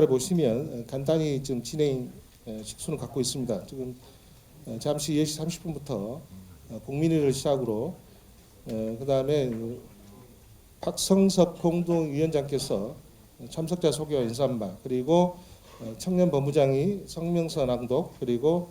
보시면 간단히 좀 진행 식수는 갖고 있습니다. 지금 잠시 10시 30분부터 국민의를 시작으로 그다음에 박성섭 공동위원장께서 참석자 소개와 인사말, 그리고 청년 법무장이 성명서 낭독, 그리고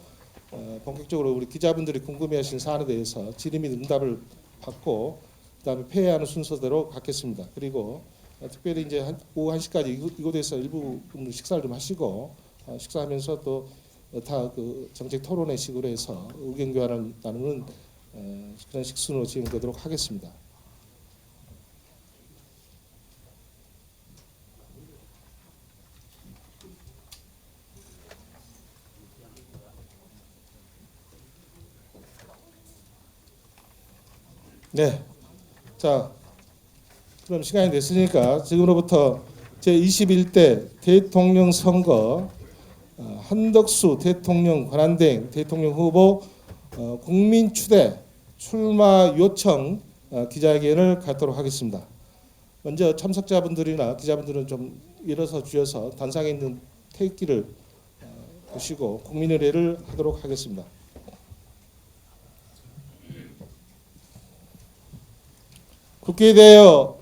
본격적으로 우리 기자분들이 궁금해하신 사안에 대해서 질의 및 응답을 받고 그다음에 폐회하는 순서대로 갖겠습니다. 그리고 특별히 이제 오후 1시까지 이곳에서 일부 식사를 좀 하시고 식사하면서 또 다 그 정책 토론회 식으로 해서 의견 교환을 나누는 그런 식순으로 진행되도록 하겠습니다. 네, 자, 그럼 시간이 됐으니까 지금으로부터 제21대 대통령 선거 한덕수 대통령 권한대행 대통령 후보 국민 추대 출마 요청 기자회견을 갖도록 하겠습니다. 먼저 참석자분들이나 기자분들은 좀 일어서 주셔서 단상에 있는 태극기를 보시고 국민의례를 하도록 하겠습니다. 국회에 대하여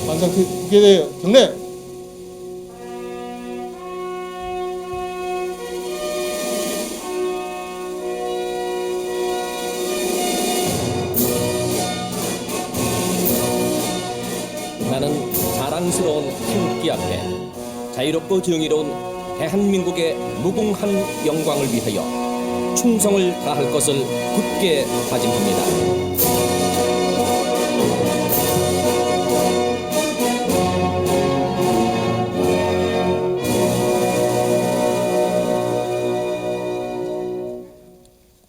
반상 국회에 대하여 경례. 나는 자랑스러운 태극기 앞에 자유롭고 정의로운 대한민국의 무궁한 영광을 위하여 충성을 다할 것을 굳게 다짐합니다.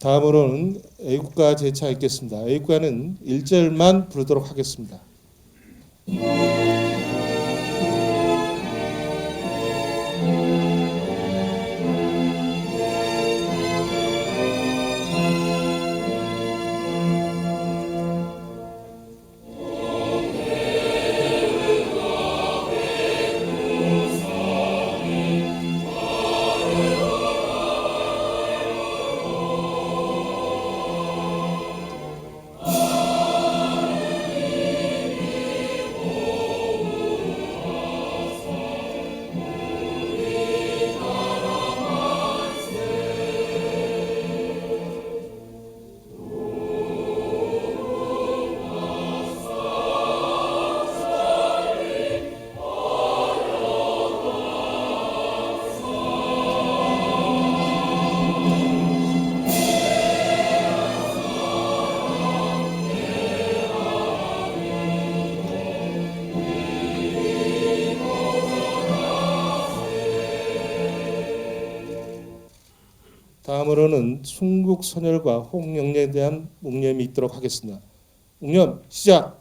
다음으로는 애국가 제차 읽겠습니다. 애국가는 1절만 부르도록 하겠습니다. 다음으로는 순국선열과 홍영래에 대한 묵념이 있도록 하겠습니다. 묵념 시작.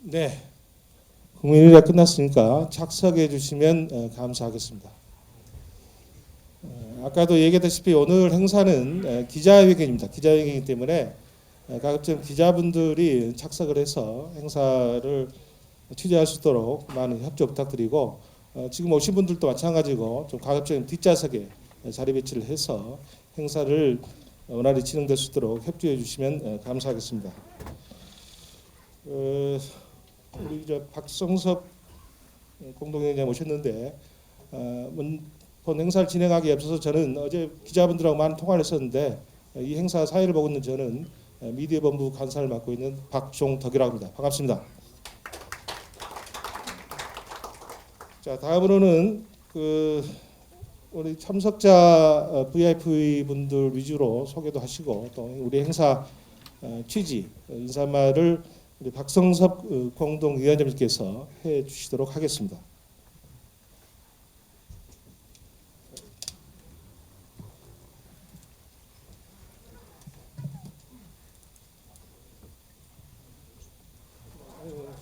네, 국민의례가 끝났으니까 착석해 주시면 감사하겠습니다. 아까도 얘기했다시피 오늘 행사는 기자회견입니다. 기자회견이기 때문에 가급적 기자분들이 착석을 해서 행사를 취재할 수 있도록 많은 협조 부탁드리고 지금 오신 분들도 마찬가지고 좀 가급적 뒷좌석에 자리 배치를 해서 행사를 원활히 진행될 수 있도록 협조해 주시면 감사하겠습니다. 우리 이제 박성섭 공동위원장 오셨는데 본 행사를 진행하기에 앞서서 저는 어제 기자분들하고 많은 통화를 했었는데 이 행사 사회를 보고 있는 저는 미디어 본부 간사를 맡고 있는 박종덕이라고 합니다. 반갑습니다. 자, 다음으로는 우리 참석자 VIP 분들 위주로 소개도 하시고 또 우리 행사 취지 인사말을 우리 박성섭 공동위원장님께서 해 주시도록 하겠습니다.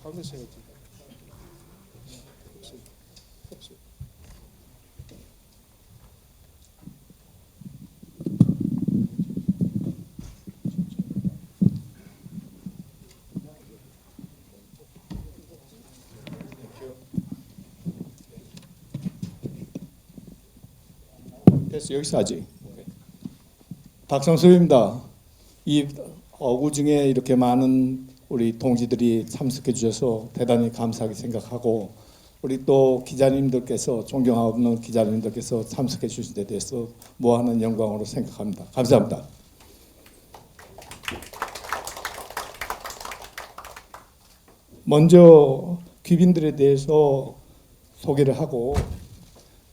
가운데서 해야지. 됐어, 여기서 하지. 박성섭입니다. 이 어구 중에 이렇게 많은 우리 동지들이 참석해 주셔서 대단히 감사하게 생각하고 우리 또 기자님들께서 존경하는 기자님들께서 참석해 주신 데 대해서 무한한 영광으로 생각합니다. 감사합니다. 먼저 귀빈들에 대해서 소개를 하고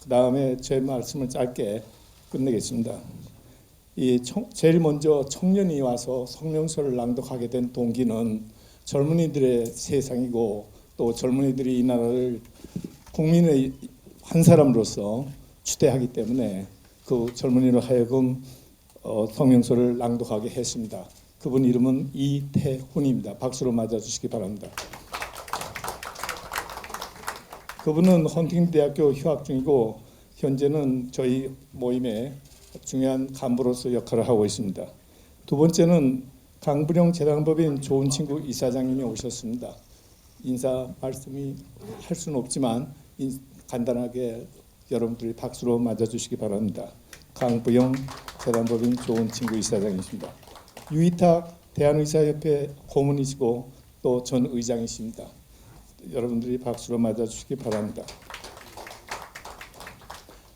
그 다음에 제 말씀을 짧게 끝내겠습니다. 제일 먼저 청년이 와서 성명서를 낭독하게 된 동기는 젊은이들의 세상이고 또 젊은이들이 이 나라를 국민의 한 사람으로서 추대하기 때문에 그 젊은이로 하여금 성명서를 낭독하게 했습니다. 그분 이름은 이태훈입니다. 박수로 맞아주시기 바랍니다. 그분은 헌팅대학교 휴학 중이고 현재는 저희 모임의 중요한 간부로서 역할을 하고 있습니다. 두 번째는 강부령 재단법인 좋은 친구 이사장님이 오셨습니다. 인사 말씀이 할 수는 없지만 간단하게 여러분들이 박수로 맞아주시기 바랍니다. 강부영 재단법인 좋은 친구 이사장이십니다. 유이탁 대한의사협회 고문이시고 또 전 의장이십니다. 여러분들이 박수로 맞아주시기 바랍니다.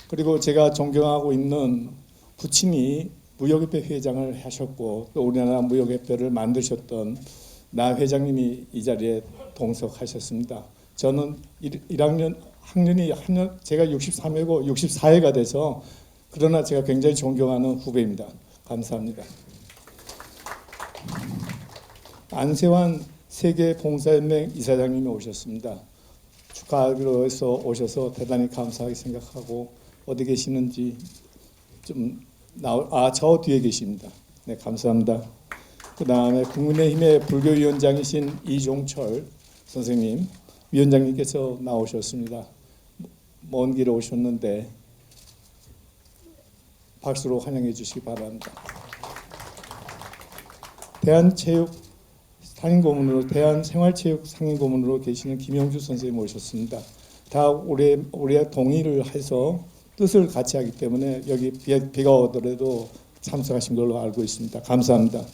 그리고 제가 존경하고 있는 부친이 무역협회 회장을 하셨고 또 우리나라 무역협회를 만드셨던 나 회장님이 이 자리에 동석하셨습니다. 저는 1학년 학년이 제가 63회고 64회가 돼서 그러나 제가 굉장히 존경하는 후배입니다. 감사합니다. 안세환 세계봉사연맹 이사장님이 오셨습니다. 축하하기로 해서 오셔서 대단히 감사하게 생각하고 어디 계시는지 저 뒤에 계십니다. 네, 감사합니다. 그 다음에 국민의힘의 불교위원장이신 이종철 선생님, 위원장님께서 나오셨습니다. 먼 길에 오셨는데 박수로 환영해 주시기 바랍니다. 대한생활체육 상임고문으로 계시는 김영주 선생님 오셨습니다. 다 올해 동의를 해서 뜻을 같이 하기 때문에 여기 비가 오더라도 참석하신 걸로 알고 있습니다. 감사합니다.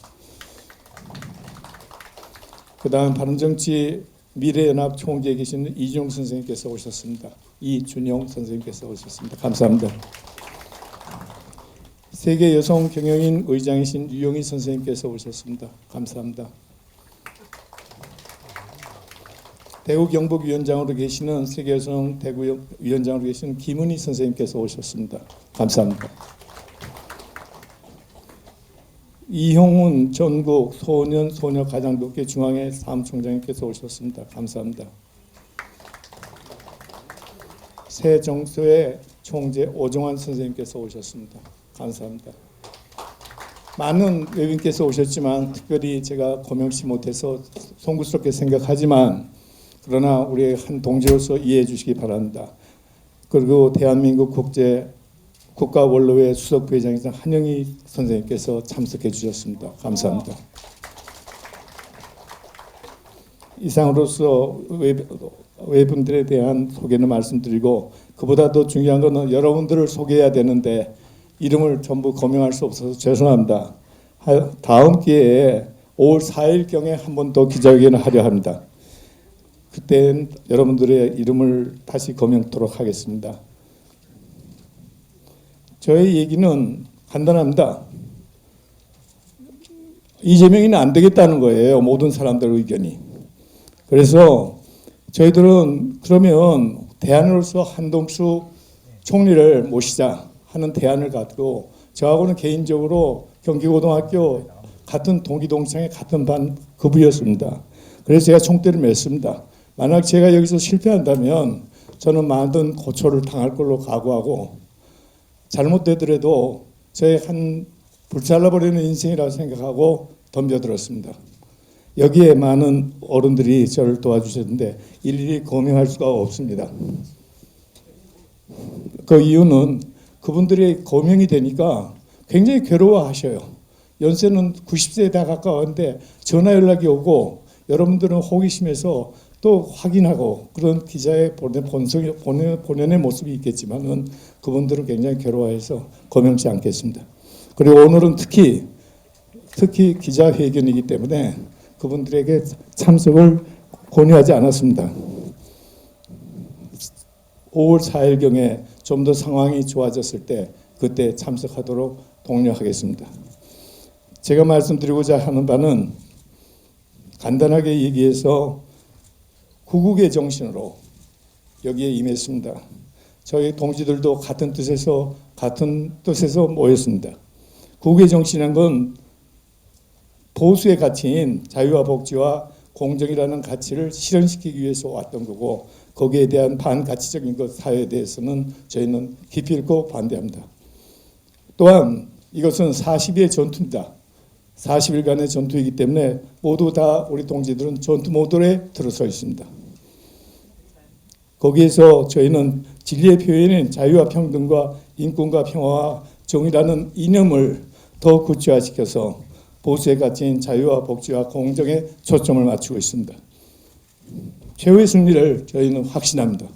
그 다음 바른정치 미래연합 총재에 계시는 이준용 선생님께서 오셨습니다. 이준용 선생님께서 오셨습니다. 감사합니다. 세계 여성 경영인 의장이신 유영희 선생님께서 오셨습니다. 감사합니다. 대구 경북위원장으로 계시는 세계 여성 대구 위원장으로 계시는 김은희 선생님께서 오셨습니다. 감사합니다. 이형훈 전국 소년 소녀 가장독회 중앙회 사무총장님께서 오셨습니다. 감사합니다. 새정소의 총재 오정환 선생님께서 오셨습니다. 감사합니다. 많은 외빈께서 오셨지만 특별히 제가 고명치 못해서 송구스럽게 생각하지만 그러나 우리 한 동지로서 이해해 주시기 바랍니다. 그리고 대한민국 국가원로회 수석부회장이신 한영희 선생님께서 참석해 주셨습니다. 감사합니다. 이상으로서 외분들에 대한 소개는 말씀드리고 그보다 더 중요한 것은 여러분들을 소개해야 되는데 이름을 전부 거명할 수 없어서 죄송합니다. 다음 기회에 5월 4일경에 한 번 더 기자회견을 하려 합니다. 그때는 여러분들의 이름을 다시 거명토록 하겠습니다. 저의 얘기는 간단합니다. 이재명이는 안 되겠다는 거예요. 모든 사람들 의견이. 그래서 저희들은 그러면 대안으로서 한동수 총리를 모시자 하는 대안을 가지고 저하고는 개인적으로 경기고등학교 같은 동기동창회 같은 반 급이었습니다. 그래서 제가 총대를 맸습니다. 만약 제가 여기서 실패한다면 저는 많은 고초를 당할 걸로 각오하고 잘못되더라도 저의 한 불살라버리는 인생이라고 생각하고 덤벼들었습니다. 여기에 많은 어른들이 저를 도와주셨는데 일일이 거명할 수가 없습니다. 그 이유는 그분들이 거명이 되니까 굉장히 괴로워하셔요. 연세는 90세에 다 가까웠는데 전화 연락이 오고 여러분들은 호기심에서 또 확인하고 그런 기자의 본연의 모습이 있겠지만은 그분들은 굉장히 괴로워해서 거명치 않겠습니다. 그리고 오늘은 특히 기자회견이기 때문에 그분들에게 참석을 권유하지 않았습니다. 5월 4일경에 좀 더 상황이 좋아졌을 때 그때 참석하도록 독려하겠습니다. 제가 말씀드리고자 하는 바는 간단하게 얘기해서 구국의 정신으로 여기에 임했습니다. 저희 동지들도 같은 뜻에서 모였습니다. 구국의 정신이란 건 보수의 가치인 자유와 복지와 공정이라는 가치를 실현시키기 위해서 왔던 거고 거기에 대한 반가치적인 것 사회에 대해서는 저희는 깊이 있고 반대합니다. 또한 이것은 40일의 전투입니다. 40일간의 전투이기 때문에 모두 다 우리 동지들은 전투 모드에 들어서 있습니다. 거기에서 저희는 진리의 표현인 자유와 평등과 인권과 평화와 정의라는 이념을 더 구체화시켜서 보수의 가치인 자유와 복지와 공정에 초점을 맞추고 있습니다. 최후의 승리를 저희는 확신합니다.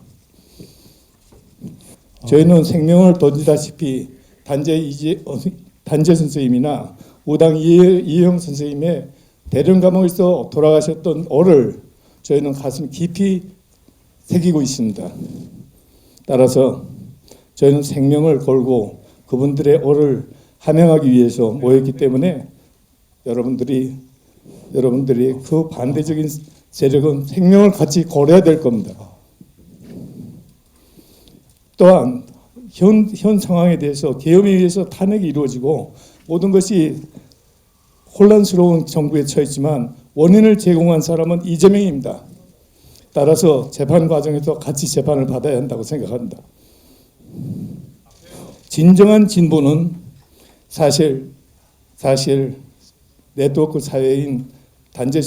저희는 생명을 던지다시피 단재 선생님이나 우당 이혜영 선생님의 대련 감옥에서 돌아가셨던 얼을 저희는 가슴 깊이 새기고 있습니다. 따라서 저희는 생명을 걸고 그분들의 얼을 함양하기 위해서 모였기 때문에 여러분들이 그 반대적인 세력은 생명을 같이 걸어야 될 겁니다. 또한 현 상황에 대해서 계엄에 의해서 탄핵이 이루어지고 모든 것이 혼란스러운 정부에 처했지만 원인을 제공한 사람은 이재명입니다. 따라서 재판 과정에서 같이 재판을 받아야 한다고 생각합니다. 진정한 진보는 사실 네트워크 사회인 단재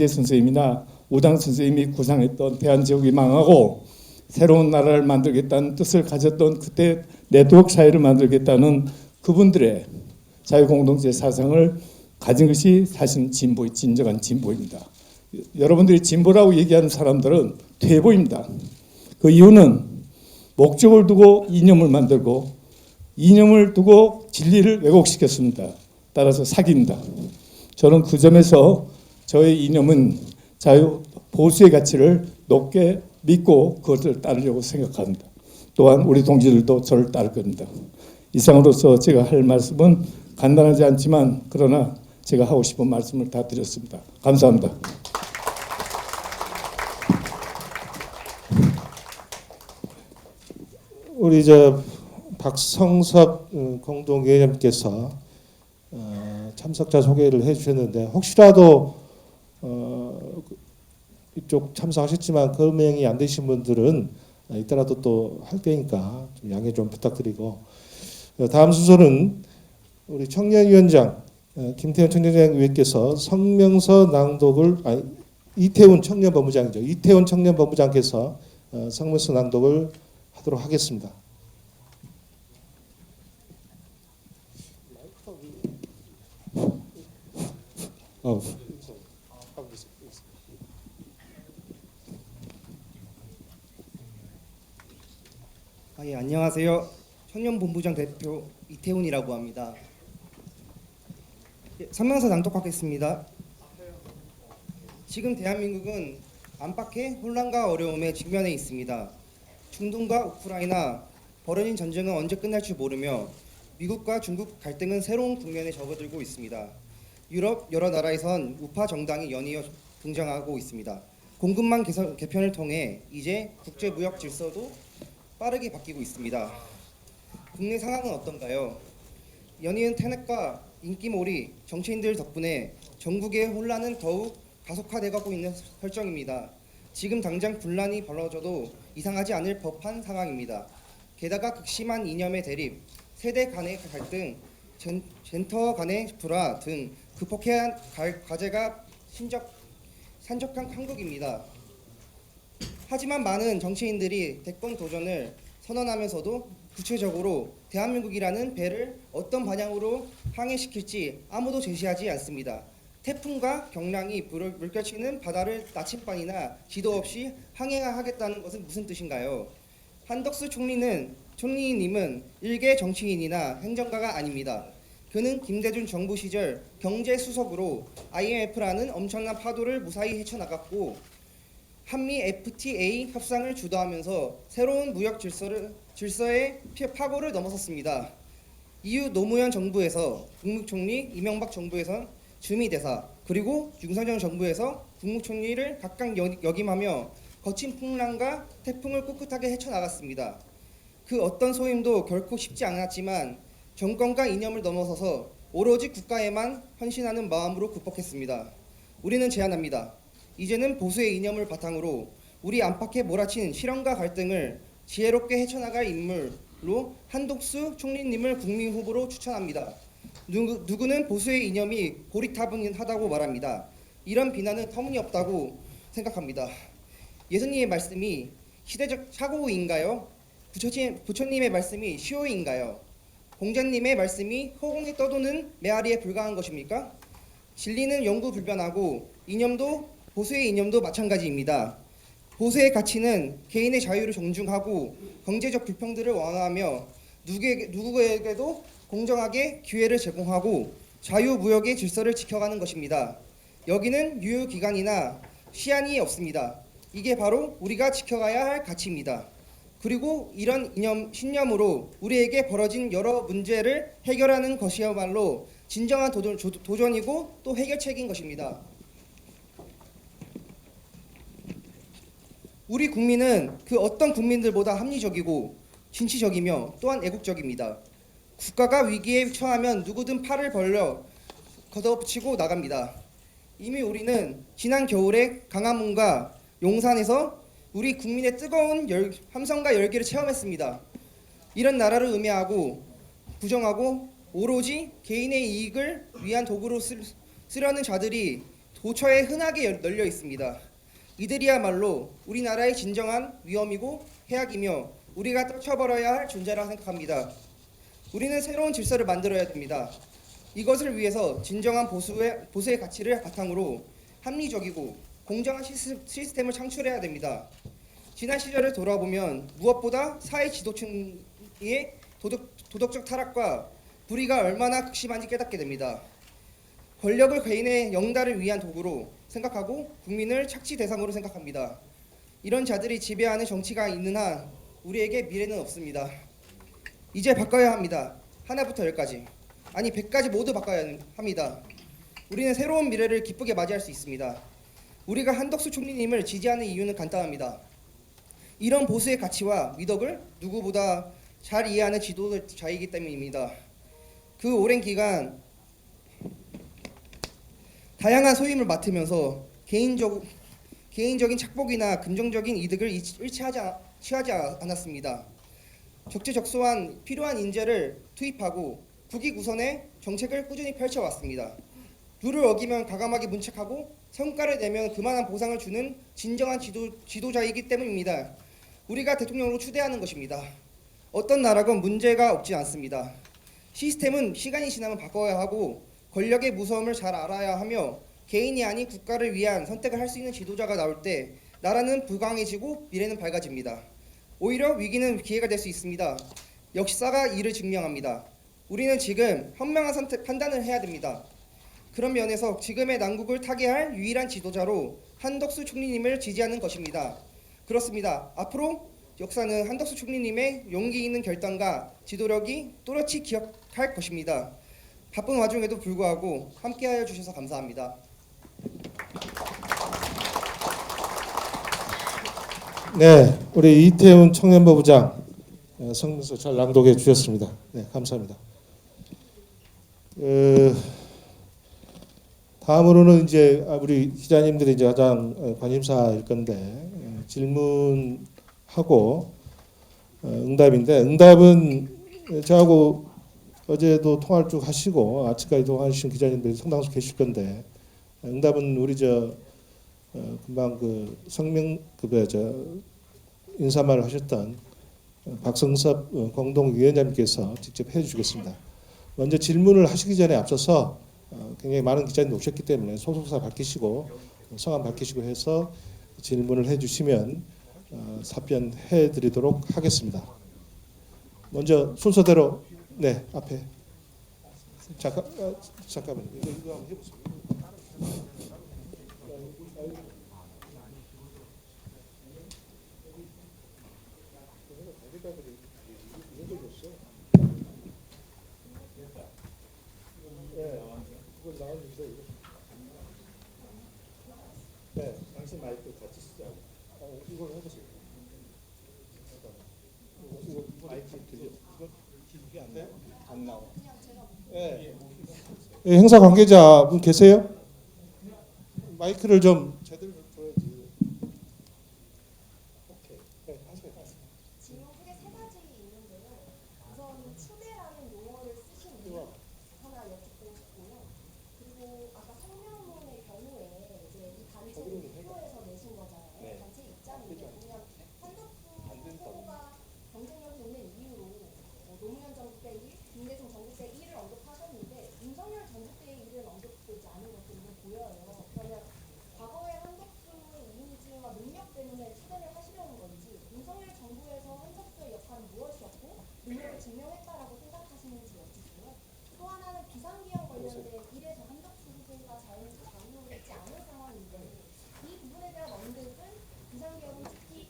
선생님이나 우당 선생님이 구상했던 대한제국이 망하고 새로운 나라를 만들겠다는 뜻을 가졌던 그때 네트워크 사회를 만들겠다는 그분들의 자유공동체 사상을 가진 것이 사실 진정한 진보입니다. 여러분들이 진보라고 얘기하는 사람들은 퇴보입니다. 그 이유는 목적을 두고 이념을 만들고 이념을 두고 진리를 왜곡시켰습니다. 따라서 사기입니다. 저는 그 점에서 저의 이념은 자유 보수의 가치를 높게 믿고 그것을 따르려고 생각합니다. 또한 우리 동지들도 저를 따를 겁니다. 이상으로서 제가 할 말씀은 간단하지 않지만 그러나 제가 하고 싶은 말씀을 다 드렸습니다. 감사합니다. 우리 박성섭 공동위원장께서 참석자 소개를 해주셨는데 혹시라도 이쪽 참석하셨지만 거명이 안 되신 분들은 이따라도 또 할 테니까 좀 양해 좀 부탁드리고 다음 순서는 우리 청년위원장 김태훈 청년위원장께서 성명서 낭독을 이태훈 청년본부장이죠. 이태훈 청년본부장께서 성명서 낭독을 하도록 하겠습니다. 예, 안녕하세요. 청년본부장 대표 이태훈이라고 합니다. 성명서 낭독하겠습니다. 지금 대한민국은 안팎의 혼란과 어려움에 직면해 있습니다. 중동과 우크라이나, 벌어진 전쟁은 언제 끝날 줄 모르며 미국과 중국 갈등은 새로운 국면에 접어들고 있습니다. 유럽 여러 나라에선 우파 정당이 연이어 등장하고 있습니다. 공급망 개편을 통해 이제 국제무역 질서도 빠르게 바뀌고 있습니다. 국내 상황은 어떤가요? 연이은 탄핵과 인기몰이 정치인들 덕분에 전국의 혼란은 더욱 가속화돼가고 있는 설정입니다. 지금 당장 분란이 벌어져도 이상하지 않을 법한 상황입니다. 게다가 극심한 이념의 대립, 세대 간의 갈등, 젠더 간의 불화 등 극복해야 할 과제가 산적한 한국입니다. 하지만 많은 정치인들이 대권 도전을 선언하면서도 구체적으로 대한민국이라는 배를 어떤 방향으로 항해시킬지 아무도 제시하지 않습니다. 태풍과 경랑이 물결치는 바다를 나침반이나 지도 없이 항해하겠다는 것은 무슨 뜻인가요? 한덕수 총리님은 일개 정치인이나 행정가가 아닙니다. 그는 김대중 정부 시절 경제수석으로 IMF라는 엄청난 파도를 무사히 헤쳐나갔고 한미 FTA 협상을 주도하면서 새로운 무역 질서의 파고를 넘어섰습니다. 이후 노무현 정부에서 국무총리, 이명박 정부에선 주미대사, 그리고 윤석열 정부에서 국무총리를 각각 역임하며 거친 풍랑과 태풍을 꿋꿋하게 헤쳐나갔습니다. 그 어떤 소임도 결코 쉽지 않았지만 정권과 이념을 넘어서서 오로지 국가에만 헌신하는 마음으로 극복했습니다. 우리는 제안합니다. 이제는 보수의 이념을 바탕으로 우리 안팎에 몰아친 실현과 갈등을 지혜롭게 헤쳐나갈 인물로 한덕수 총리님을 국민 후보로 추천합니다. 누구는 보수의 이념이 고리타분하다고 말합니다. 이런 비난은 터무니없다고 생각합니다. 예수님의 말씀이 시대적 착오인가요? 부처님의 말씀이 시호인가요? 공자님의 말씀이 허공에 떠도는 메아리에 불과한 것입니까? 진리는 영구불변하고 보수의 이념도 마찬가지입니다. 보수의 가치는 개인의 자유를 존중하고 경제적 불평등을 완화하며 누구에게도 공정하게 기회를 제공하고 자유무역의 질서를 지켜가는 것입니다. 여기는 유효기간이나 시한이 없습니다. 이게 바로 우리가 지켜가야 할 가치입니다. 그리고 이런 신념으로 우리에게 벌어진 여러 문제를 해결하는 것이야말로 진정한 도전이고 또 해결책인 것입니다. 우리 국민은 그 어떤 국민들보다 합리적이고 진취적이며 또한 애국적입니다. 국가가 위기에 처하면 누구든 팔을 벌려 걷어붙이고 나갑니다. 이미 우리는 지난 겨울에 강화문과 용산에서 우리 국민의 뜨거운 함성과 열기를 체험했습니다. 이런 나라를 음해하고 부정하고 오로지 개인의 이익을 위한 도구로 쓰려는 자들이 도처에 흔하게 널려 있습니다. 이들이야말로 우리나라의 진정한 위험이고 해악이며 우리가 떨쳐버려야 할 존재라 생각합니다. 우리는 새로운 질서를 만들어야 됩니다. 이것을 위해서 진정한 보수의 가치를 바탕으로 합리적이고 공정한 시스템을 창출해야 됩니다. 지난 시절을 돌아보면 무엇보다 사회 지도층의 도덕적 타락과 불의가 얼마나 극심한지 깨닫게 됩니다. 권력을 개인의 영달을 위한 도구로 생각하고 국민을 착취 대상으로 생각합니다. 이런 자들이 지배하는 정치가 있는 한 우리에게 미래는 없습니다. 이제 바꿔야 합니다. 하나부터 열까지, 아니 100까지 모두 바꿔야 합니다. 우리는 새로운 미래를 기쁘게 맞이할 수 있습니다. 우리가 한덕수 총리님을 지지하는 이유는 간단합니다. 이런 보수의 가치와 미덕을 누구보다 잘 이해하는 지도자이기 때문입니다. 그 오랜 기간 다양한 소임을 맡으면서 개인적인 착복이나 금전적인 이득을 취하지 않았습니다. 적재적소한 필요한 인재를 투입하고 국익 우선의 정책을 꾸준히 펼쳐왔습니다. 룰을 어기면 과감하게 문책하고 성과를 내면 그만한 보상을 주는 진정한 지도자이기 때문입니다. 우리가 대통령으로 추대하는 것입니다. 어떤 나라건 문제가 없지 않습니다. 시스템은 시간이 지나면 바꿔야 하고 권력의 무서움을 잘 알아야 하며 개인이 아닌 국가를 위한 선택을 할 수 있는 지도자가 나올 때 나라는 불강해지고 미래는 밝아집니다. 오히려 위기는 기회가 될 수 있습니다. 역사가 이를 증명합니다. 우리는 지금 현명한 판단을 해야 됩니다. 그런 면에서 지금의 난국을 타개할 유일한 지도자로 한덕수 총리님을 지지하는 것입니다. 그렇습니다. 앞으로 역사는 한덕수 총리님의 용기 있는 결단과 지도력이 또렷이 기억할 것입니다. 바쁜 와중에도 불구하고 함께하여 주셔서 감사합니다. 네, 우리 이태훈 청년부부장 성명서 잘 낭독해 주셨습니다. 네, 감사합니다. 다음으로는 이제 우리 기자님들이 이제 가장 관심사일 건데 질문하고 응답인데, 응답은 저하고 어제도 통화를 쭉 하시고 아침까지 통화하신 기자님들이 상당수 계실 건데, 응답은 우리 금방 그 성명 인사말을 하셨던 박성섭 공동위원장님께서 직접 해주시겠습니다. 먼저 질문을 하시기 전에 앞서서 굉장히 많은 기자님들 오셨기 때문에 소속사 밝히시고 성함 밝히시고 해서 질문을 해주시면 답변해드리도록 하겠습니다. 먼저 순서대로 네 앞에 잠깐만요. 이거 한번 해보세요. 네, 당신 마이크 같이 쓰자고. 이걸 해보세요. 이거 마이크 들려? 이게 안 돼? 안 나와. 네. 행사 관계자분 계세요? 마이크를 좀 제대로 줘야지. 오케이. 네, 하세요. 질문 크게 세 가지 있는데요. 우선 추대라는 용어를 쓰시는 하나 여쭙고 싶고요. 그리고 아까 성명문의 경우에 이제 이 단체를 대표해서 내신 거잖아요. 네. 단체 입장인데 그냥 한덕수 후보가 경쟁력이 있는 이유로 노무현 전국 때 1, 김대중 전국 때 1을 언급하셨는데 윤석열 전국 때 1은 언급되지 않은 것으로 보여요. 그러면 과거의 한덕수의 이미지와 능력 때문에 추대를 하시려는 건지, 윤석열 정부에서 한덕수의 역할은 무엇이었고 능력을 증명했다라고 생각하시는지 여쭙고요. 또 하나는 비상기형 관련된 일에서 한덕수 후보가 자유롭지 않은 상황인데 이 부분에 대한 언급은 비상기형은 특히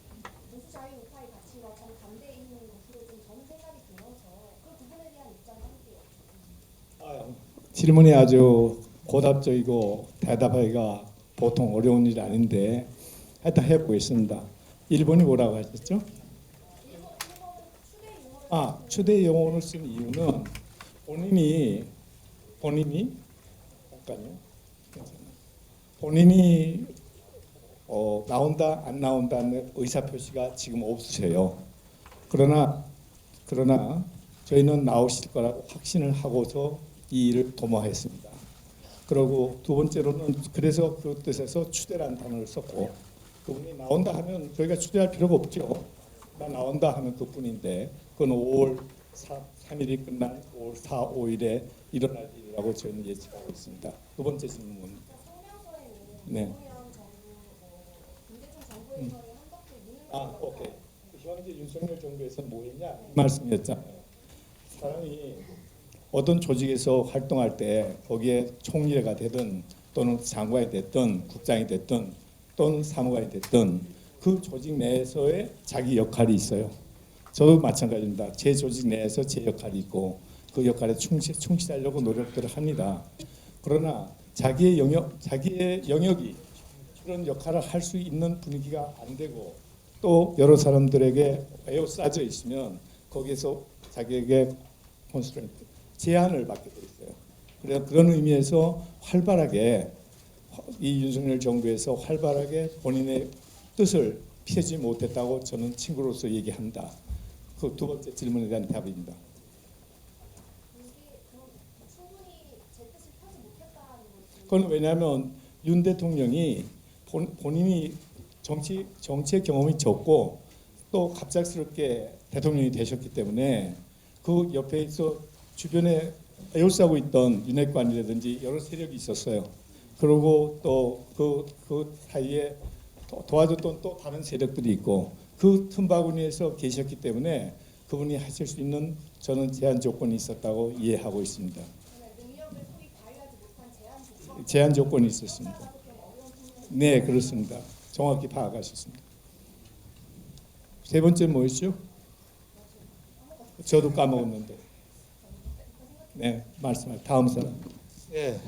보수 자유 우파의 가치와 정반대에 있는 것으로 좀 저는 생각이 들어서 그 부분에 대한 입장을 함께 여쭙습니다. 질문이 아주 고답적이고 대답하기가 보통 어려운 일이 아닌데 하여튼 해보겠습니다. 1번이 뭐라고 하셨죠? 1번은 추대 용어를 추대 용어를 쓴 이유는 본인이 나온다 안 나온다는 의사 표시가 지금 없으세요. 그러나 저희는 나오실 거라고 확신을 하고서 이 일을 도모했습니다. 그리고 두 번째로는 그래서 그 뜻에서 추대라는 단어를 썼고, 그분이 나온다 하면 저희가 추대할 필요가 없죠. 나온다 하면 그뿐인데 그건 5월 3일이 끝난 5월 4, 5일에 일어날 일이라고 저희는 예측하고 있습니다. 두 번째 질문. 성명서에는 네. 노무현 정부, 김대중 정부에서의 한덕수 무능 오케이. 현재 윤석열 정부에서 뭐 했냐 이 말씀이었잖아요. 사람이 어떤 조직에서 활동할 때 거기에 총리가 되든 또는 장관이 됐든 국장이 됐든 또는 사무관이 됐든 그 조직 내에서의 자기 역할이 있어요. 저도 마찬가지입니다. 제 조직 내에서 제 역할이 있고 그 역할에 충실하려고 노력들을 합니다. 그러나 자기의 영역이 그런 역할을 할 수 있는 분위기가 안 되고 또 여러 사람들에게 에워싸져 있으면 거기에서 자기에게 컨스트레인트, 제한을 받게 돼 있어요. 그래서 그런 의미에서 활발하게 이 윤석열 정부에서 활발하게 본인의 뜻을 피하지 못했다고 저는 친구로서 얘기한다. 그 두 번째 질문에 대한 답입니다. 이게 그럼 충분히 제 뜻을 펴지 못했다는 거지. 그건 왜냐하면 윤 대통령이 본인이 정치의 경험이 적고 또 갑작스럽게 대통령이 되셨기 때문에 그 옆에서 주변에 에워싸고 있던 윤핵관이라든지 여러 세력이 있었어요. 그리고 또 그 사이에 도와줬던 또 다른 세력들이 있고 그 틈바구니에서 계셨기 때문에 그분이 하실 수 있는 저는 제한 조건이 있었다고 이해하고 있습니다. 능력을 소위 발휘하지 못한 제한 제한 조건이 있었습니다. 네, 그렇습니다. 정확히 파악하셨습니다. 세 번째 뭐였죠? 저도 까먹었는데. 네, 말씀하세요. 다음 사람. 예.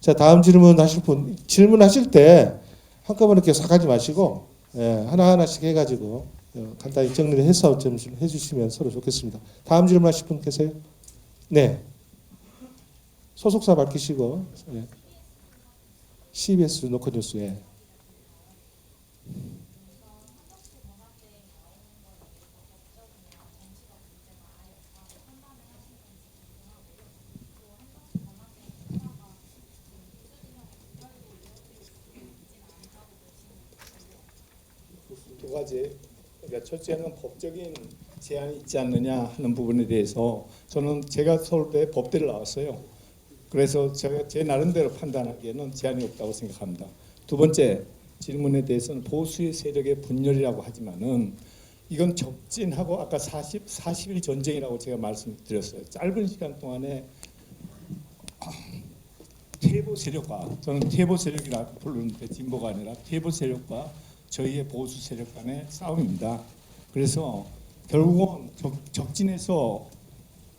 자, 다음 질문하실 분 질문하실 때 한꺼번에 이렇게 싹 하지 마시고 하나하나씩 해가지고 간단히 정리를 해서 좀 해주시면 서로 좋겠습니다. 다음 질문하실 분 계세요? 네. 소속사 밝히시고 CBS 노컷뉴스. 예. 두 가지. 그러니까 첫째는 법적인 제한이 있지 않느냐 하는 부분에 대해서 저는 제가 서울대 법대를 나왔어요. 그래서 제가 제 나름대로 판단하기에는 제한이 없다고 생각합니다. 두 번째 질문에 대해서는 보수의 세력의 분열이라고 하지만은 이건 적진하고 아까 40일 전쟁이라고 제가 말씀드렸어요. 짧은 시간 동안에 퇴보 세력과 저는 퇴보 세력이라 부르는데 진보가 아니라 퇴보 세력과 저희의 보수 세력 간의 싸움입니다. 그래서 결국은 적진에서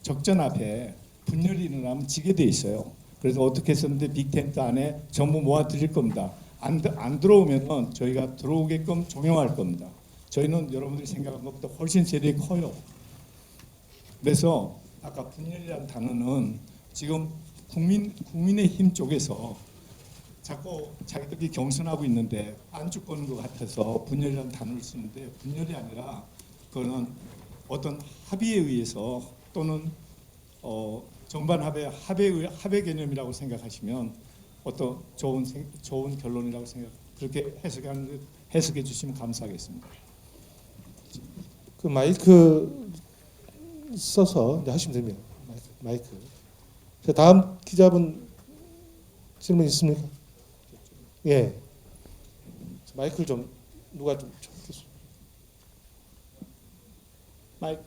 적전 앞에 분열이 일어나면 지게 돼 있어요. 그래서 어떻게 했었는데 빅텐트 안에 전부 모아드릴 겁니다. 안 들어오면은 저희가 들어오게끔 종용할 겁니다. 저희는 여러분들이 생각한 것보다 훨씬 세력이 커요. 그래서 아까 분열이라는 단어는 지금 국민의힘 쪽에서 자꾸 자기들이 경선하고 있는데 안주권인 것 같아서 분열이라는 단어를 쓰는데 분열이 아니라 그거는 어떤 합의에 의해서 또는 정반 합의 개념이라고 생각하시면 어떤 좋은 결론이라고 그렇게 해석해 주시면 감사하겠습니다. 그 마이크 써서 이제 하시면 됩니다. 마이크. 자, 다음 기자분 질문 있습니까? 예. 마이크를 좀 누가 좀 켜주세요. 마이크.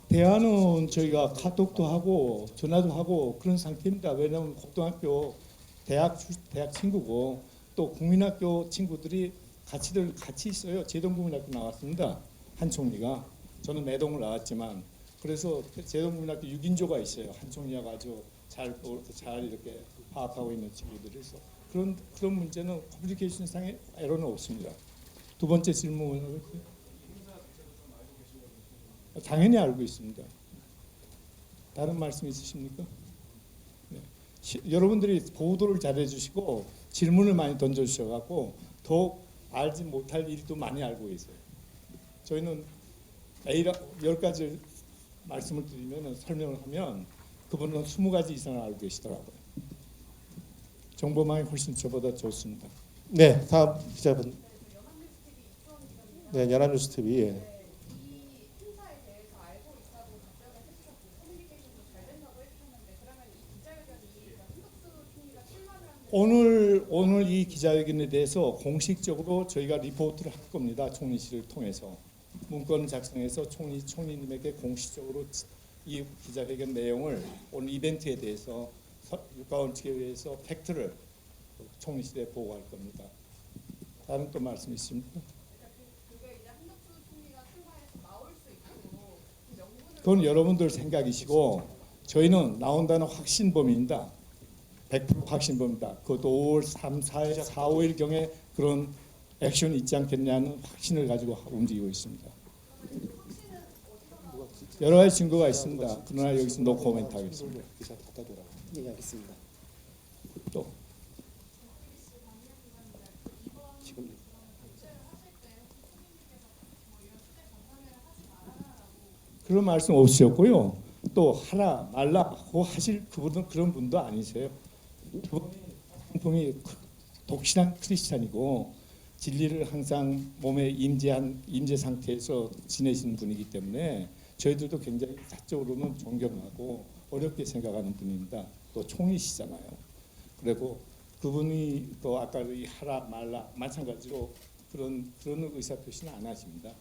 대화는 저희가 카톡도 하고 전화도 하고 그런 상태입니다. 왜냐하면 고등학교 대학 친구고 또 국민학교 친구들이 같이 있어요. 제동국민학교 나왔습니다. 한 총리가. 저는 매동을 나왔지만 그래서 제동국민학교 6인조가 있어요. 한 총리가 아주 잘 이렇게 파악하고 있는 친구들이서 그런 문제는 커뮤니케이션상의 에러는 없습니다. 두 번째 질문은 당연히 알고 있습니다. 다른 말씀 있으십니까? 네. 여러분들이 보도를 잘해 주시고 질문을 많이 던져 주셔 갖고 더 알지 못할 일도 많이 알고 계세요. 저희는 10가지 말씀을 드리면 설명을 하면 그분은 20가지 이상을 알고 계시더라고요. 정보망이 훨씬 저보다 좋습니다. 네, 다음 기자분. 네, 연합뉴스 TV. 예. 오늘 이 기자회견에 대해서 공식적으로 저희가 리포트를 할 겁니다. 총리실을 통해서 문건을 작성해서 총리님에게 공식적으로 이 기자회견 내용을 오늘 이벤트에 대해서 유가원 측에 의해서 팩트를 총리실에 보고할 겁니다. 다른 또 말씀 있습니까? 그건 여러분들 생각이시고 저희는 나온다는 확신범입니다. 100% 확신범입니다. 그것도 5월 3, 4, 5일경에 그런 액션이 있지 않겠냐는 확신을 가지고 움직이고 있습니다. 여러 가지 증거가 있습니다. 그러나 여기서 노 코멘트 하겠습니다. 예, 알겠습니다. 또 그런 말씀 없으셨고요. 또 하라 말라고 하실 그분은 그런 분도 아니세요. 그분이 독실한 크리스찬이고 진리를 항상 몸에 임재 상태에서 지내시는 분이기 때문에 저희들도 굉장히 사적으로는 존경하고 어렵게 생각하는 분입니다. 또 총리시잖아요. 그리고 그분이 또 아까 이 하라 말라 마찬가지로 그런 의사 표시는 안 하십니다.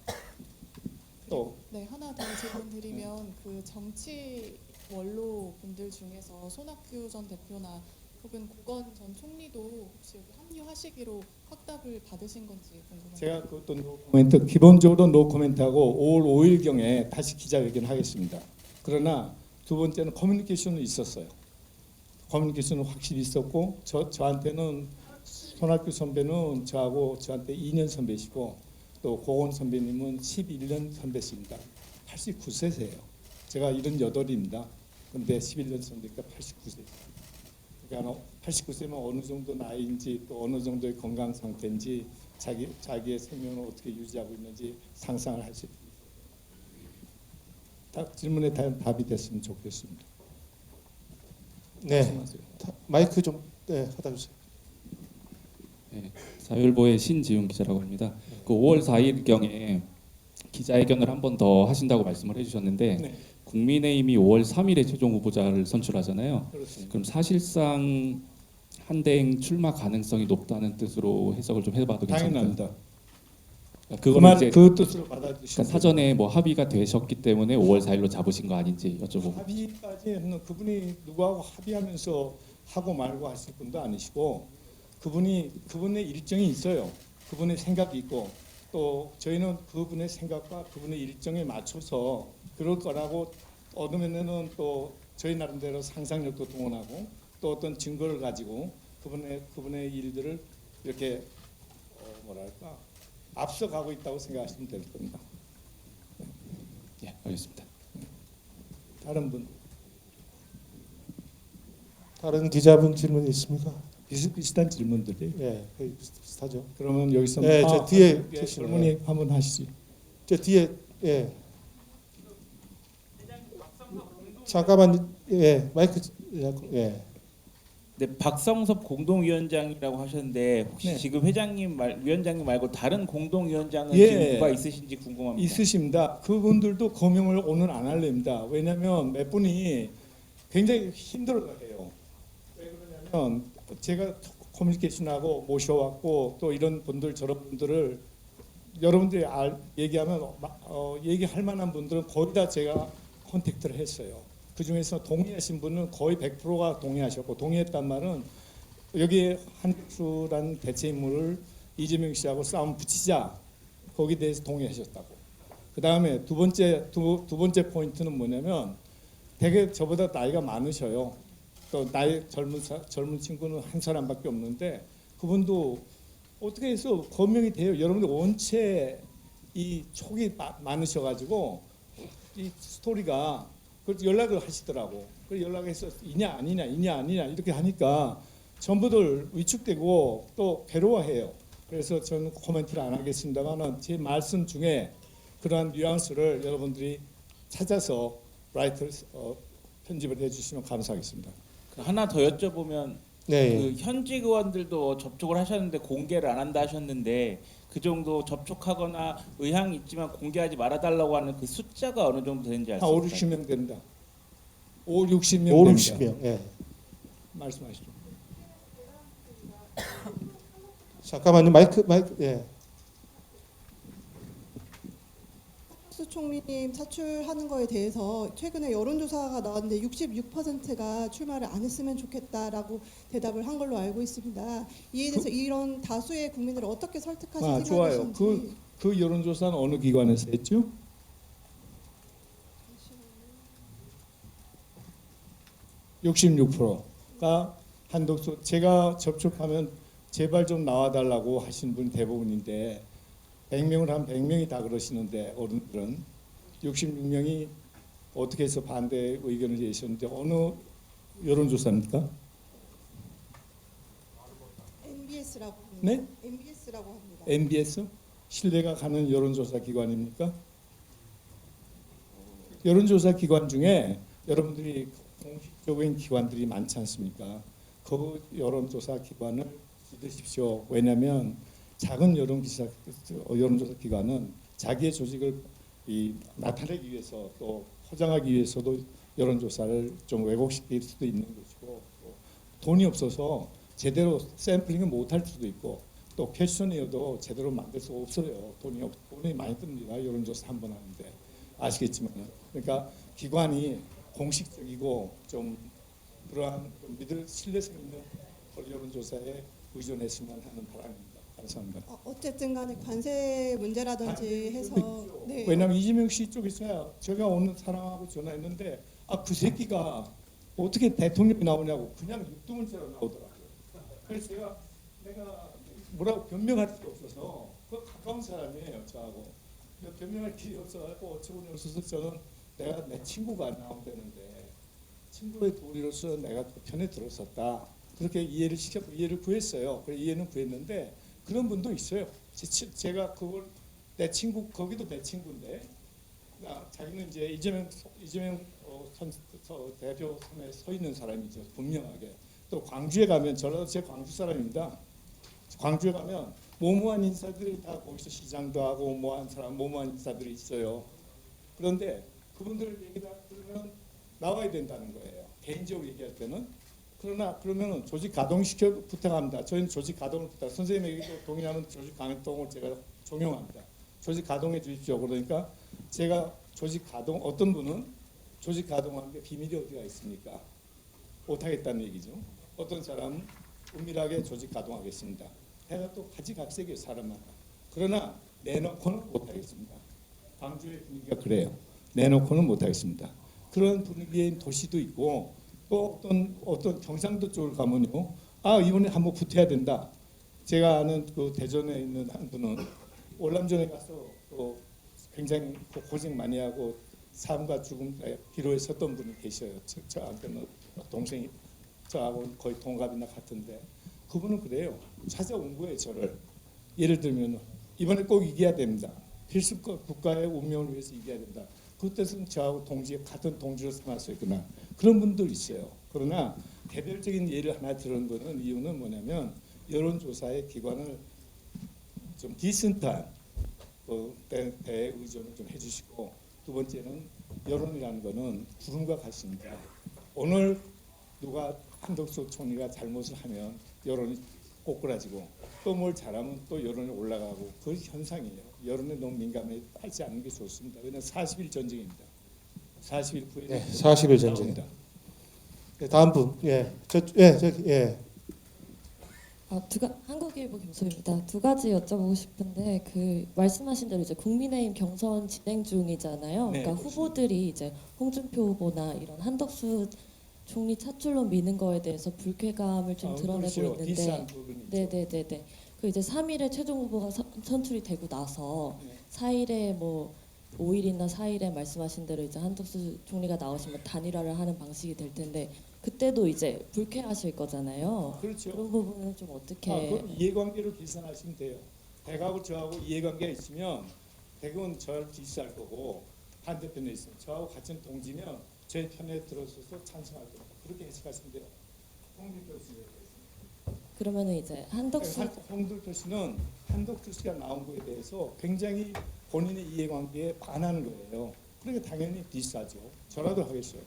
또 네, 하나 더 질문 드리면 그 정치 원로 분들 중에서 손학규 전 대표나 혹은 국건 전 총리도 혹시 여기 합류하시기로 확답을 받으신 건지 궁금합니다. 제가 그것도 노코멘트 기본적으로 노코멘트하고 5월 5일경에 다시 기자회견 하겠습니다. 그러나 두 번째는 커뮤니케이션은 있었어요. 커뮤니케이션은 확실히 있었고 저한테는 손학규 선배는 저한테 2년 선배시고 또 고건 선배님은 11년 선배십니다. 89세세요. 제가 78입니다. 근데 11년 선배니까 89세. 그러니까 89세면 어느 정도 나이인지 또 어느 정도의 건강 상태인지 자기의 생명을 어떻게 유지하고 있는지 상상을 할 수 있습니다. 질문에 답이 됐으면 좋겠습니다. 네, 말씀하세요. 마이크 좀 갖다 주세요. 네, 사율보의 신지훈 기자라고 합니다. 그 5월 4일경에 기자회견을 한 번 더 하신다고 말씀을 해주셨는데 네, 국민의힘이 5월 3일에 최종 후보자를 선출하잖아요. 그렇습니다. 그럼 사실상 한대행 출마 가능성이 높다는 뜻으로 해석을 좀 해봐도 괜찮을까요? 당연합니다. 그거는 이제 그 뜻으로 받아주시면 그러니까 사전에 뭐 합의가 되셨기 때문에 5월 4일로 잡으신 거 아닌지 여쭤보고. 합의까지는 그분이 누구하고 합의하면서 하고 말고 하실 분도 아니시고 그분의 일정이 있어요. 그분의 생각이 있고 또 저희는 그분의 생각과 그분의 일정에 맞춰서 그럴 거라고 어느 면에는 또 저희 나름대로 상상력도 동원하고 또 어떤 증거를 가지고 그분의 일들을 이렇게 뭐랄까 앞서가고 있다고 생각하시면 될 겁니다. 예, 알겠습니다. 다른 분 다른 기자분 질문 있습니까? 비슷비슷한 질문들이. 예, 거의 비슷하죠. 그러면 여기서 네, 저 뒤에 계시네요. 질문이 한번 하시죠. 저 뒤에 잠깐만 마이크 예. 네, 박성섭 공동위원장이라고 하셨는데 혹시 네. 지금 위원장님 말고 다른 공동위원장은 예. 지금 누가 있으신지 궁금합니다. 있으십니다. 그분들도 거명을 오늘 안 하렵니다. 왜냐하면 몇 분이 굉장히 힘들어해요. 왜 그러냐면 제가 커뮤니케이션하고 모셔왔고 또 이런 분들 저런 분들을 여러분들이 얘기하면 얘기할 만한 분들은 거의 다 제가 컨택트를 했어요. 그 중에서 동의하신 분은 거의 100%가 동의하셨고 동의했단 말은 여기에 한국수라는 대체 인물을 이재명 씨하고 싸움 붙이자 거기에 대해서 동의하셨다고. 그 다음에 두 번째 포인트는 뭐냐면 되게 저보다 나이가 많으셔요. 또 나이 젊은 친구는 한 사람밖에 없는데 그분도 어떻게 해서 거명이 돼요. 여러분들 원체 이 촉이 많으셔가지고 이 스토리가 그 연락을 하시더라고. 그 연락해서 이냐 아니냐 이렇게 하니까 전부들 위축되고 또 괴로워해요. 그래서 저는 코멘트를 안 하겠습니다만은 제 말씀 중에 그러한 뉘앙스를 여러분들이 찾아서 편집을 해주시면 감사하겠습니다. 하나 더 여쭤보면 네. 그 현직 의원들도 접촉을 하셨는데 공개를 안 한다 하셨는데 그 정도 접촉하거나 의향이 있지만 공개하지 말아달라고 하는 그 숫자가 어느 정도 되는지 알 수 한 5, 있을까요? 60명 됩니다. 5, 60명 5, 됩니다. 60명. 예. 말씀하시죠. 잠깐만요. 마이크 예. 수 총리님 차출하는 거에 대해서 최근에 여론조사가 나왔는데 66%가 출마를 안 했으면 좋겠다라고 대답을 한 걸로 알고 있습니다. 이에 대해서 이런 다수의 국민들을 어떻게 설득하실 좋아요. 생각이신지. 그 여론조사는 어느 기관에서 했죠? (66%가) 한독수. 제가 접촉하면 제발 좀 나와달라고 하시는 분이 대부분인데 100명을 한 100명이 다 그러시는데 어른들은 66명이 어떻게 해서 반대 의견을 내셨는데 어느 여론조사입니까? MBS라고 합니다. 네? MBS라고 합니다. MBS? 신뢰가 가는 여론조사 기관입니까? 여론조사 기관 중에 여러분들이 공식적인 기관들이 많지 않습니까? 그 여론조사 기관을 믿으십시오. 왜냐하면 작은 여론조사 기관은 자기의 조직을 이 나타내기 위해서 또 포장하기 위해서도 여론조사를 좀 왜곡시킬 수도 있는 것이고 또 돈이 없어서 제대로 샘플링을 못할 수도 있고 또 퀘스천이어도 제대로 만들 수 없어요. 돈이 많이 듭니다. 여론조사 한 번 하는데 아시겠지만 그러니까 기관이 공식적이고 좀 그러한 좀 믿을 신뢰성 있는 여론조사에 의존했으면 하는 바람입니다. 감사합니다. 어쨌든 간에 관세 문제라든지 해서 네. 왜냐하면 이재명 씨 쪽에서야 제가 오늘 사람하고 전화했는데 그 새끼가 어떻게 대통령이 나오냐고 그냥 육두문자로 나오더라고요. 그래서 내가 뭐라고 변명할 수가 없어서 그 가까운 사람이에요 저하고. 변명할 길이 없어갖고 어처구니 없어서 저는 내가 내 친구가 나온다는데 친구의 도리로서 내가 그 편에 들었었다. 그렇게 이해를 구했어요. 그래 이해는 구했는데 그런 분도 있어요. 제가 그걸 내 친구 거기도 내 친구인데 자기는 이제 이재명 대표 선에 서 있는 사람이죠. 분명하게. 또 광주에 가면 저도 제 광주 사람입니다. 광주에 가면 모모한 인사들이 다 거기서 시장도 하고 모모한 인사들이 있어요. 그런데 그분들 얘기를 들으면 나와야 된다는 거예요. 개인적으로 얘기할 때는. 그러면은 조직 가동시켜 부탁합니다. 저희는 조직 가동을 부탁. 선생님에게도 동의하면 조직 가동을 제가 종용합니다. 조직 가동해 주십시오. 그러니까 제가 조직 가동 어떤 분은 조직 가동하는데 비밀이 어디가 있습니까? 못하겠다는 얘기죠. 어떤 사람은 은밀하게 조직 가동하겠습니다. 해가 또 가지각색이에요 사람마다. 그러나 내놓고는 못하겠습니다. 광주의 분위기가 그래요. 내놓고는 못하겠습니다. 그런 분위기의 도시도 있고 또 어떤 경상도 쪽을 가면요. 이번에 한번 붙어야 된다. 제가 아는 그 대전에 있는 한 분은 월남전에 가서 또 굉장히 고생 많이 하고 삶과 죽음의 기로에 섰던 분이 계셔요. 저한테는 동생이 저하고 거의 동갑이나 같은데 그분은 그래요. 찾아온 거예요 저를. 예를 들면 이번에 꼭 이겨야 됩니다. 필수 국가의 운명을 위해서 이겨야 된다. 그때는 저하고 같은 동지로 삼았어요. 그런 분들 있어요. 그러나 개별적인 예를 하나 들은 거는 이유는 뭐냐면 여론조사의 기관을 좀 디센트한 대의존을 좀 해주시고 두 번째는 여론이라는 거는 구름과 같습니다. 오늘 누가 한덕수 총리가 잘못을 하면 여론이 꼬꾸라지고 또 뭘 잘하면 또 여론이 올라가고 그 현상이에요. 여론에 너무 민감해 하지 않는 게 좋습니다. 왜냐하면 40일 전쟁입니다. 40일 후에 네, 40일 전쟁입니다. 네, 다음 분. 한국일보 김소입니다. 두 가지 여쭤보고 싶은데 그 말씀하신 대로 이제 국민의힘 경선 진행 중이잖아요. 네, 그러니까 후보들이 이제 홍준표 후보나 이런 한덕수 총리 차출로 미는 거에 대해서 불쾌감을 좀 드러내고 그렇죠. 있는데, 디스한 부분이죠. 네네네네. 그 이제 3일에 최종 후보가 선출이 되고 나서 네. 4일에 뭐 5일이나 4일에 말씀하신 대로 이제 한덕수 총리가 나오시면 단일화를 하는 방식이 될 텐데 그때도 이제 불쾌하실 거잖아요. 그렇죠. 그런 부분은 좀 어떻게? 그럼 이해관계로 계산하시면 돼요. 대가하고 저하고 이해관계가 있으면 대국은 저를 지지할 거고 반대편에 있으면 저하고 같은 동지면 제 편에 들어서서 찬성할 겁니다. 그렇게 해석하시면 돼요. 홍준표 씨. 그러면은 이제 홍준표 씨는 한덕수 씨가 나온 거에 대해서 굉장히 본인의 이해관계에 반하는 거예요. 그러니까 당연히 디스하죠. 저라도 하겠어요.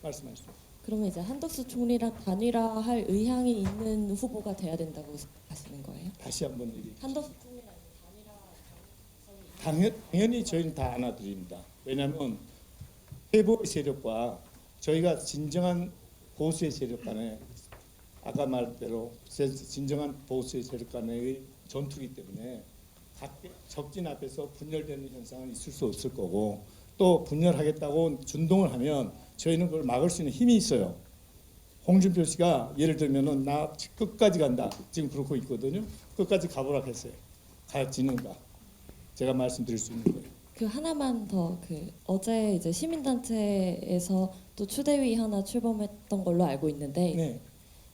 말씀하시죠. 그러면 이제 한덕수 총리랑 단일화할 의향이 있는 후보가 돼야 된다고 하시는 거예요? 다시 한번 얘기해. 한덕수 총리랑 단일화 당연히 저희는 다 안아드립니다. 왜냐하면 회보의 세력과 저희가 진정한 보수의 세력 간에 아까 말대로 진정한 보수의 세력 간의 전투이기 때문에 적진 앞에서 분열되는 현상은 있을 수 없을 거고 또 분열하겠다고 준동을 하면 저희는 그걸 막을 수 있는 힘이 있어요. 홍준표 씨가 예를 들면은 나 끝까지 간다. 지금 그러고 있거든요. 끝까지 가보라 했어요. 가지는가. 제가 말씀드릴 수 있는 거예요. 그 하나만 더 어제 이제 시민단체에서 또 추대위 하나 출범했던 걸로 알고 있는데 네.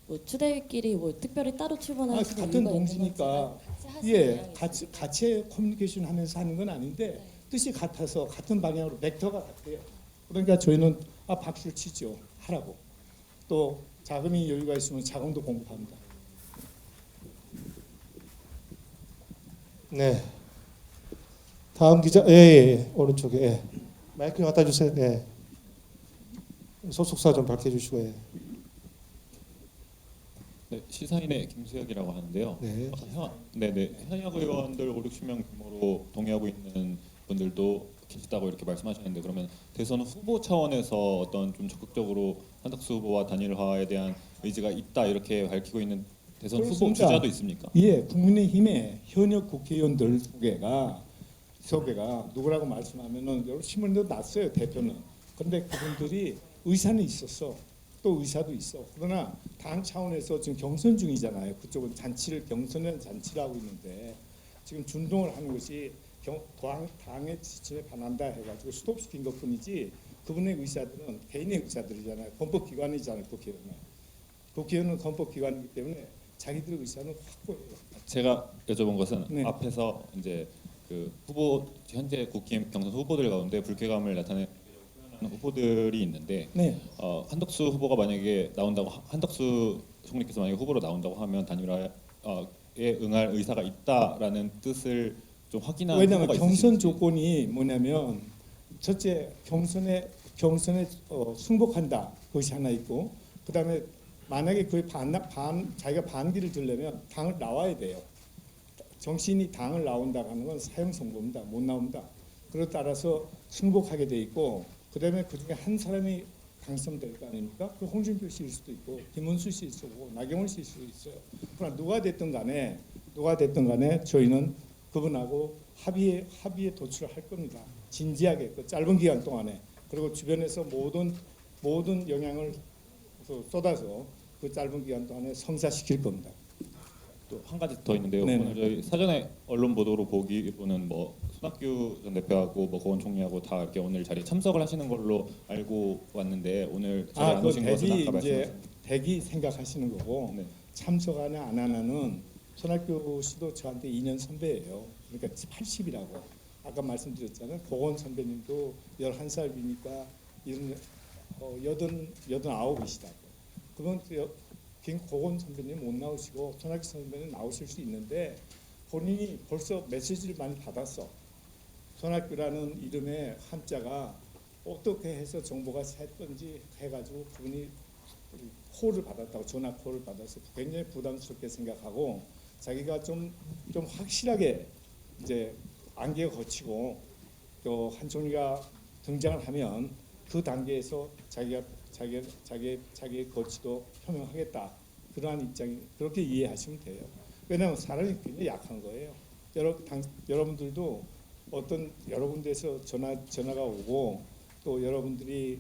뭐 추대위끼리 뭐 특별히 따로 출범하시는 같은 이유가 있는 동지니까 건지 같이 하시는 예, 의향이 같이 커뮤니케이션 하면서 하는 건 아닌데 뜻이 같아서 같은 방향으로 벡터가 같아요. 그러니까 저희는 박수를 치죠. 하라고. 또 자금이 여유가 있으면 자금도 공급합니다. 네. 다음 기자, 예, 오른쪽에. 예. 마이크 갖다 주세요. 예. 소속사 좀 밝혀주시고. 예. 네, 시사인의 김수혁이라고 하는데요. 네. 현역 의원들 5, 60명 규모로 동의하고 있는 분들도 계시다고 이렇게 말씀하셨는데, 그러면 대선 후보 차원에서 어떤 좀 적극적으로 한덕수 후보와 단일화에 대한 의지가 있다 이렇게 밝히고 있는 대선 후보 그렇습니다. 주자도 있습니까? 예, 국민의힘의 현역 국회의원들 소개가 누구라고 말씀하면은 여러 신문도 났어요, 대표는. 그런데 그분들이 의사는 있었어. 또 의사도 있어. 그러나 당 차원에서 지금 경선 중이잖아요. 그쪽은 경선의 잔치를 하고 있는데 지금 준동을 하는 것이 당의 지침에 반한다 해가지고 스톱시킨 것뿐이지, 그분의 의사들은 개인의 의사들이잖아요. 헌법기관이잖아요, 국회의원은. 국회의원은 헌법기관이기 때문에 자기들의 의사는 확고해요. 제가 여쭤본 것은 네. 앞에서 이제 그 현재 국힘 경선 후보들 가운데 불쾌감을 나타내는 후보들이 있는데, 네. 한덕수 후보가 만약에 나온다고, 한덕수 총리께서 만약에 후보로 나온다고 하면 단일화에 응할 의사가 있다라는 뜻을 좀 확인하는 왜냐하면 후보가 경선 있으신지. 조건이 뭐냐면, 첫째 경선에 승복한다, 그것이 하나 있고, 그다음에 만약에 그 자기가 반기를 들려면 당을 나와야 돼요. 정치인이 당을 나온다 하는 건 사형 선고입니다. 못 나옵니다. 그에 따라서 승복하게 돼 있고, 그다음에 그중에 한 사람이 당선될 거 아닙니까? 그 홍준표 씨일 수도 있고, 김문수 씨일 수도 있고, 나경원 씨일 수도 있어요. 그러나 누가 됐든 간에 저희는 그분하고 합의에 도출을 할 겁니다. 진지하게 그 짧은 기간 동안에, 그리고 주변에서 모든 영향을 쏟아서 그 짧은 기간 동안에 성사시킬 겁니다. 또 한 가지 더 있는데요. 네네. 오늘 저희 사전에 언론 보도로 보기로는 손학규 전 대표하고 고원 총리하고 다 이렇게 오늘 자리에 참석을 하시는 걸로 알고 왔는데, 오늘 자리에 안 그 오신 것은 아까 말씀하신. 대기 생각하시는 거고, 네. 참석하나 안 하나는 손학규 씨도 저한테 2년 선배예요. 그러니까 80이라고 아까 말씀드렸잖아요. 고원 선배님도 11살 위니까 89이시다고. 그건 고원 선배님 못 나오시고 손학규 선배님 나오실 수 있는데, 본인이 벌써 메시지를 많이 받았어. 손학규라는 이름의 한자가 어떻게 해서 정보가 샜던지 해가지고 그분이 콜을 받았다고, 전화 콜을 받아서 굉장히 부담스럽게 생각하고, 자기가 좀 확실하게 이제 안개가 거치고 또 한 총리가 등장을 하면 그 단계에서 자기의 거치도 표명하겠다, 그러한 입장이, 그렇게 이해하시면 돼요. 왜냐하면 사람이 굉장히 약한 거예요. 여러분들도 어떤 여러 군데에서 전화가 오고, 또 여러분들이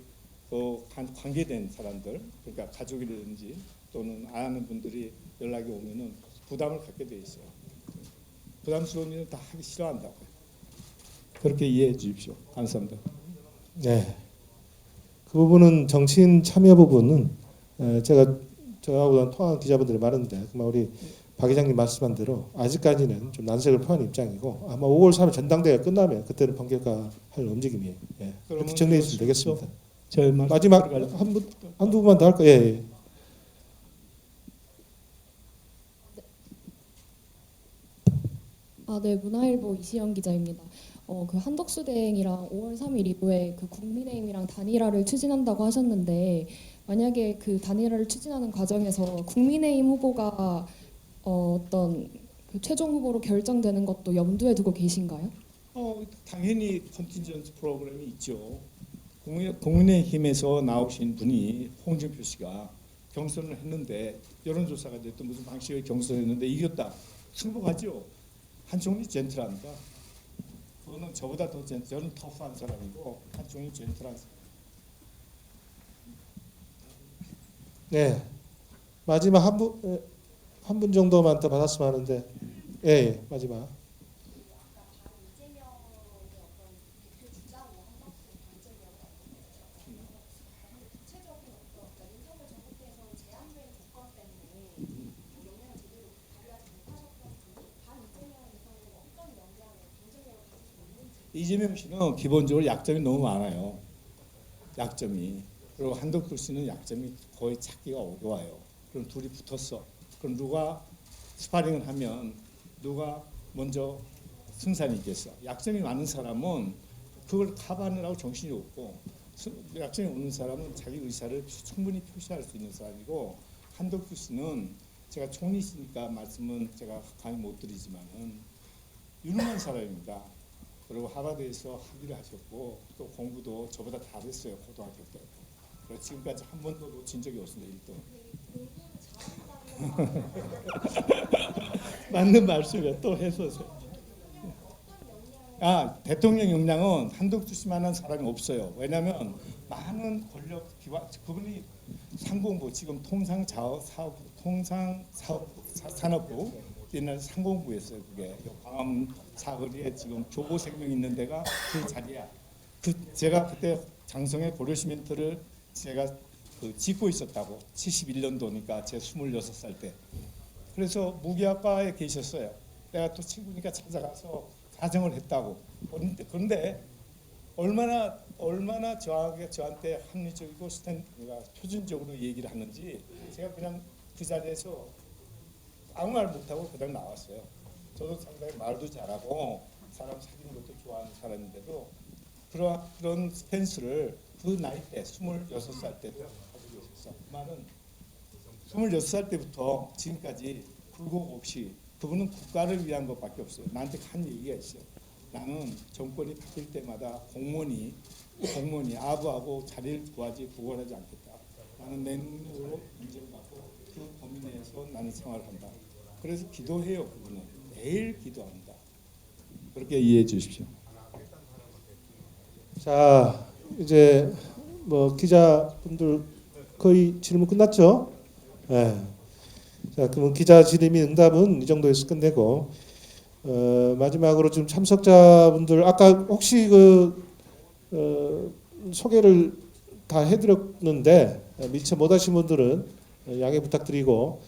관계된 사람들, 그러니까 가족이라든지 또는 아는 분들이 연락이 오면은 부담을 갖게 돼 있어요. 부담스러운 일은 다 하기 싫어한다고요. 그렇게 이해해 주십시오. 감사합니다. 네. 그 부분은 정치인 참여 부분은 제가 저하고 통화한 기자분들이 많은데, 그만 우리 박 기자님 말씀한 대로 아직까지는 좀 난색을 표한 입장이고, 아마 5월 3일 전당대회가 끝나면 그때는 본격화할 움직임이에요. 예. 그렇게 정리해 주시면 되겠습니다. 마지막 한두 분만 더 할까요? 예. 네, 문화일보 이시영 기자입니다. 그 한덕수 대행이랑 5월 3일 이후에 그 국민의힘이랑 단일화를 추진한다고 하셨는데, 만약에 그 단일화를 추진하는 과정에서 국민의힘 후보가 어떤 그 최종 후보로 결정되는 것도 염두에 두고 계신가요? 당연히 컨틴전트 프로그램이 있죠. 국민의힘에서 나오신 분이 홍준표 씨가 경선을 했는데, 여론조사가 됐든 무슨 방식의 경선을 했는데 이겼다. 승복하죠. 한 총리 젠틀합니다. 그거는 저보다 더 저는 터프한 사람이고, 한 총리 젠틀한 사람. 네. 마지막 한 분 정도만 더 받았으면 하는데, 예, 마지막. 이재명 씨는 기본적으로 약점이 너무 많아요. 약점이. 그리고 한덕수 씨는 약점이 거의 찾기가 어려워요. 그럼 둘이 붙었어. 그럼 누가 스파링을 하면 누가 먼저 승산이겠어. 약점이 많은 사람은 그걸 커버하느라고 정신이 없고 약점이 없는 사람은 자기 의사를 충분히 표시할 수 있는 사람이고 한덕수 씨는 제가 총리시니까 말씀은 제가 감히 못 드리지만은 유능한 사람입니다. 그리고 하버드에서 학위를 하셨고 또 공부도 저보다 잘했어요. 고등학교 때. 그래서 지금까지 한 번도 놓친 적이 없습니다. 1등. 맞는 말씀이에요. 또 해서세요. 대통령 역량은 한덕수 씨만한 사람이 없어요. 왜냐하면 많은 권력 기관 그분이 상공부 지금 통상산업부 옛날 상공부였어요. 그게 광화문 사거리에 지금 교보생명 있는 데가 그 자리야. 제가 그때 장성의 고려시멘트를 제가 짓고 있었다고 71년도니까 제 26살 때. 그래서 무기학과에 계셨어요. 내가 또 친구니까 찾아가서 가정을 했다고. 그런데 얼마나 저한테 합리적이고 표준적으로 얘기를 하는지 제가 그냥 그 자리에서 아무 말 못하고 그냥 나왔어요. 저도 상당히 말도 잘하고 사람 사귀는 것도 좋아하는 사람인데도 그런 스탠스를 그 나이 때 26살 때도 가지고 있었어. 그 말은 26살 때부터 지금까지 굴곡 없이 그분은 국가를 위한 것밖에 없어요. 나한테 한 얘기가 있어요. 나는 정권이 바뀔 때마다 공무원이 아부하고 자리를 구걸하지 않겠다. 나는 내 눈으로 인정받고 그 범위 내에서 나는 생활한다. 그래서 기도해요. 그분은 매일 기도합니다. 그렇게 이해해 주십시오. 자, 이제 뭐 기자분들 거의 질문 끝났죠? 네. 자, 그러면 기자 질의 응답은 이 정도에서 끝내고 마지막으로 좀 참석자분들 아까 혹시 소개를 다 해드렸는데 미처 못하신 분들은 양해 부탁드리고